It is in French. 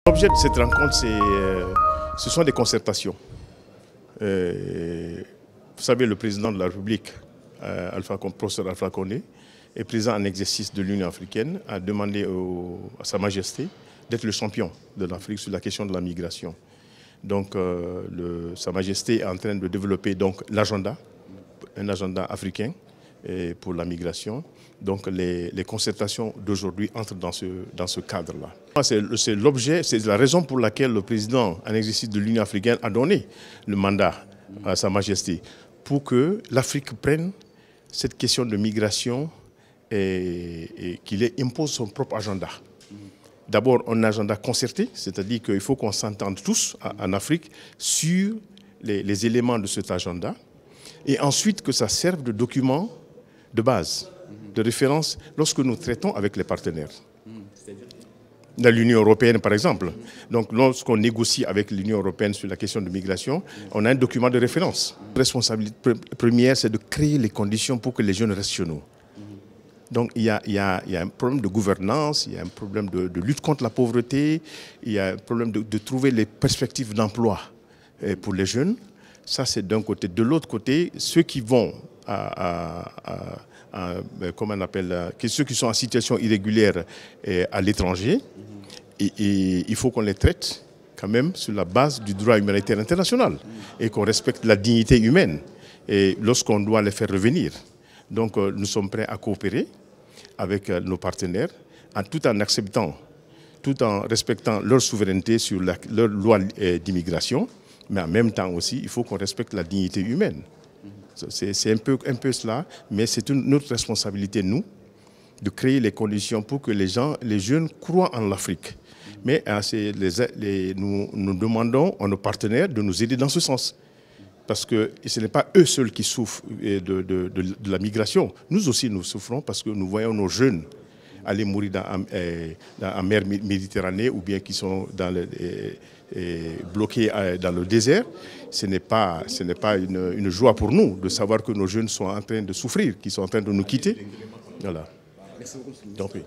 L'objet de cette rencontre, ce sont des concertations. Vous savez, le président de la République, professeur Alpha Condé, est président en exercice de l'Union africaine, a demandé à Sa Majesté d'être le champion de l'Afrique sur la question de la migration. Donc, Sa Majesté est en train de développer un agenda africain pour la migration. Donc, les concertations d'aujourd'hui entrent dans ce cadre-là. C'est l'objet, c'est la raison pour laquelle le président en exercice de l'Union africaine a donné le mandat à Sa Majesté pour que l'Afrique prenne cette question de migration et qu'il impose son propre agenda. D'abord, un agenda concerté, c'est-à-dire qu'il faut qu'on s'entende tous en Afrique sur les éléments de cet agenda, et ensuite que ça serve de document de base, de référence lorsque nous traitons avec les partenaires. Dans l'Union européenne, par exemple. Donc, lorsqu'on négocie avec l'Union européenne sur la question de migration, on a un document de référence. La responsabilité première, c'est de créer les conditions pour que les jeunes restent chez nous. Donc, il y a un problème de gouvernance, il y a un problème de lutte contre la pauvreté, il y a un problème de trouver les perspectives d'emploi pour les jeunes. Ça, c'est d'un côté. De l'autre côté, ceux qui vont comment on appelle, ceux qui sont en situation irrégulière à l'étranger, et il faut qu'on les traite quand même sur la base du droit humanitaire international et qu'on respecte la dignité humaine et lorsqu'on doit les faire revenir. Donc nous sommes prêts à coopérer avec nos partenaires tout en acceptant, tout en respectant leur souveraineté sur leur loi d'immigration, mais en même temps aussi, il faut qu'on respecte la dignité humaine. C'est un peu cela, mais c'est notre responsabilité, nous, de créer les conditions pour que les jeunes croient en l'Afrique. Mais nous demandons à nos partenaires de nous aider dans ce sens. Parce que ce n'est pas eux seuls qui souffrent de la migration. Nous aussi, nous souffrons parce que nous voyons nos jeunes aller mourir dans la mer Méditerranée ou bien qui sont bloqués dans le désert. Ce n'est pas une joie pour nous de savoir que nos jeunes sont en train de souffrir, qu'ils sont en train de nous quitter. Voilà. Merci beaucoup.